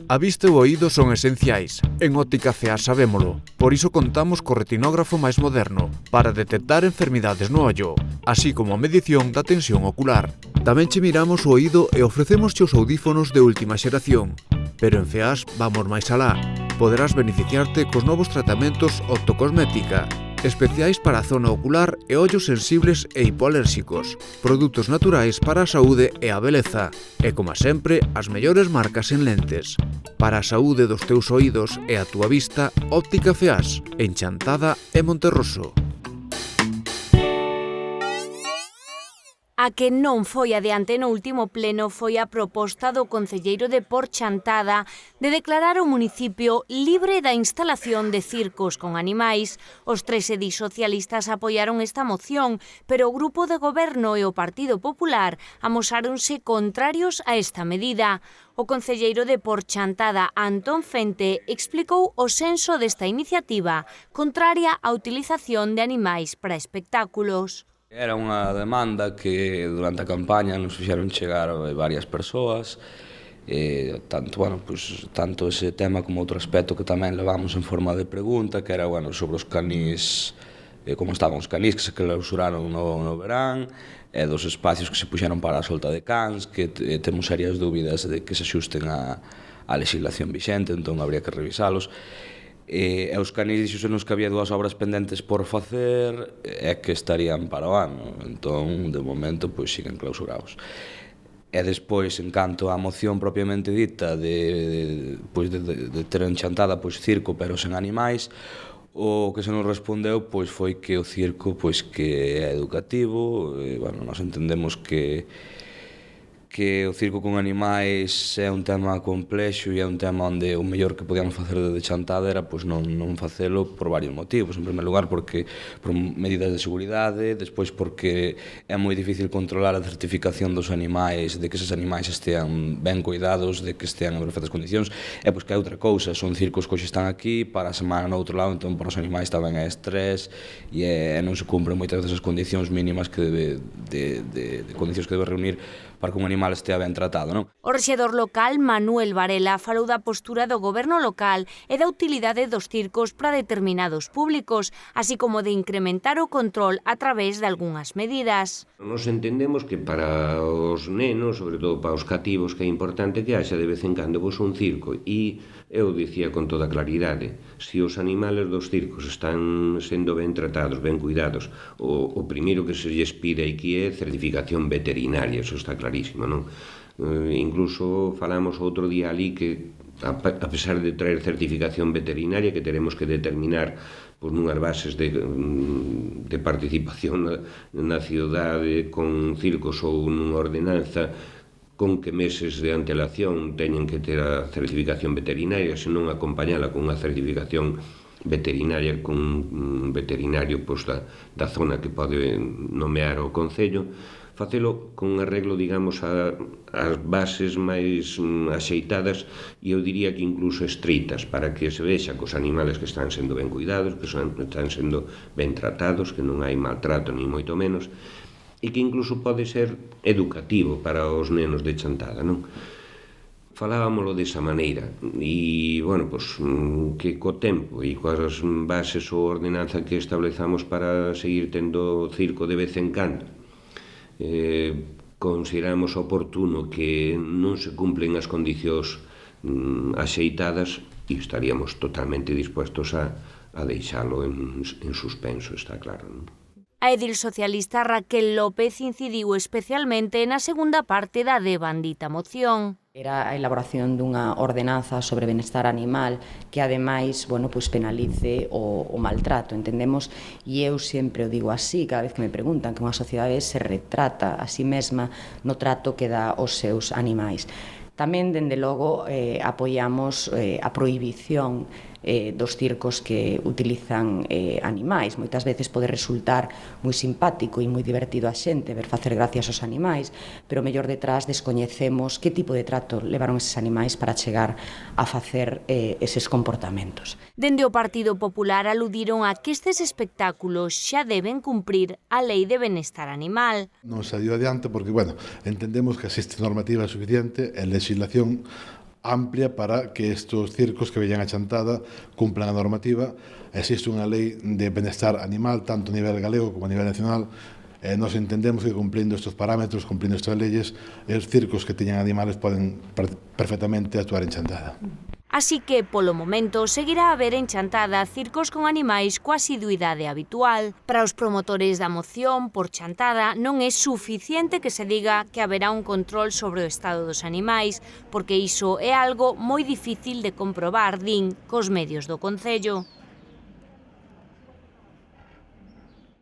A vista e o oído son esenciais. En Óptica FEAS sabémolo. Por iso contamos co retinógrafo máis moderno para detectar enfermidades no ollo, así como a medición da tensión ocular. Tamén che miramos o oído e ofrecemos os audífonos de última xeración. Pero en FEAS vamos máis alá. Poderás beneficiarte cos novos tratamentos optocosmética, especiais para a zona ocular e ollos sensibles e hipoalérxicos, produtos naturais para a saúde e a beleza, e, como sempre, as mellores marcas en lentes. Para a saúde dos teus oídos e a túa vista, Óptica FEAS, en Chantada e Monterroso. A que non foi adiante no último pleno foi a proposta do concelleiro de Porchantada de declarar o municipio libre da instalación de circos con animais. Os tres edís socialistas apoiaron esta moción, pero o Grupo de Goberno e o Partido Popular amosáronse contrarios a esta medida. O concelleiro de Porchantada, Antón Fente, explicou o senso desta iniciativa contraria á utilización de animais para espectáculos. Era unha demanda que durante a campaña nos fixeron chegar varias persoas, tanto ese tema como outro aspecto que tamén levamos en forma de pregunta, que era sobre os canís, como estaban os canís que se clausuraron no verán, e dos espacios que se puxeron para a solta de cans, que temos serias dúbidas de que se xusten á legislación vixente, entón habría que revisalos. E os canís dixosenos que había dúas obras pendentes por facer e que estarían para o ano, entón de momento siguen clausurados. E despois, en canto á moción propiamente dita de ter en Chantada circo pero sen animais, o que se nos respondeu foi que o circo que é educativo. Nós entendemos que o circo con animais é un tema complexo e é un tema onde o mellor que podíamos facer desde Chantada era non facelo por varios motivos. En primeiro lugar, por medidas de seguridade, despois porque é moi difícil controlar a certificación dos animais, de que eses animais estean ben cuidados, de que estean en perfectas condicións, e que é outra cousa, son circos que hoxe están aquí, para a semana no outro lado, entón para os animais tamén é estrés e non se cumpren moitas veces as condicións mínimas de condicións que debe reunir para que un animal estea ben tratado, non? O rexedor local, Manuel Varela, falou da postura do goberno local e da utilidade dos circos para determinados públicos, así como de incrementar o control a través de algunhas medidas. Nos entendemos que para os nenos, sobre todo para os cativos, que é importante que haxa de vez en cando un circo, e eu dicía con toda claridade, se os animales dos circos están sendo ben tratados, ben cuidados, o primeiro que se lles pide aquí é certificación veterinaria, eso está clarísimo, non? Incluso falamos outro día ali que, a pesar de traer certificación veterinaria, que teremos que determinar nunhas bases de participación na cidade con circos ou nunha ordenanza, con que meses de antelación teñen que ter a certificación veterinaria, senón acompañala con unha certificación veterinaria, con un veterinario da zona que pode nomear o Concello, facelo con arreglo, digamos, ás bases máis axeitadas e eu diría que incluso estritas, para que se vexa que os animales que están sendo ben cuidados, que están sendo ben tratados, que non hai maltrato ni moito menos, e que incluso pode ser educativo para os nenos de Chantada, non? Falábamolo desa maneira e, que co tempo e coas bases ou ordenanza que establezamos para seguir tendo circo de vez en cando, consideramos oportuno que non se cumplen as condicións axeitadas e estaríamos totalmente dispuestos a deixalo en suspenso, está claro, non? A edil socialista Raquel López incidiu especialmente na segunda parte da devandita moción. Era a elaboración dunha ordenanza sobre benestar animal que, ademais, penalice o maltrato, entendemos, e eu sempre o digo así, cada vez que me preguntan, que unha sociedade se retrata a sí mesma no trato que dá aos seus animais. Tamén, dende logo, apoiamos a prohibición dos circos que utilizan animais. Moitas veces pode resultar moi simpático e moi divertido a xente ver facer gracias aos animais, pero mellor detrás descoñecemos que tipo de trato levaron eses animais para chegar a facer eses comportamentos. Dende o Partido Popular aludiron a que estes espectáculos xa deben cumprir a Lei de Benestar Animal. Non saiu adiante porque, entendemos que existe normativa suficiente e legislación amplia para que estes circos que veñan a Chantada cumplan a normativa. Existe unha lei de benestar animal, tanto a nivel galego como a nivel nacional. Nos entendemos que cumplindo estes parámetros, cumplindo estas leyes, os circos que teñan animales poden perfectamente actuar en Chantada. Así que, polo momento, seguirá a haber en Chantada circos con animais coa asiduidade habitual. Para os promotores da moción por Chantada non é suficiente que se diga que haberá un control sobre o estado dos animais, porque iso é algo moi difícil de comprobar, din, cos medios do Concello.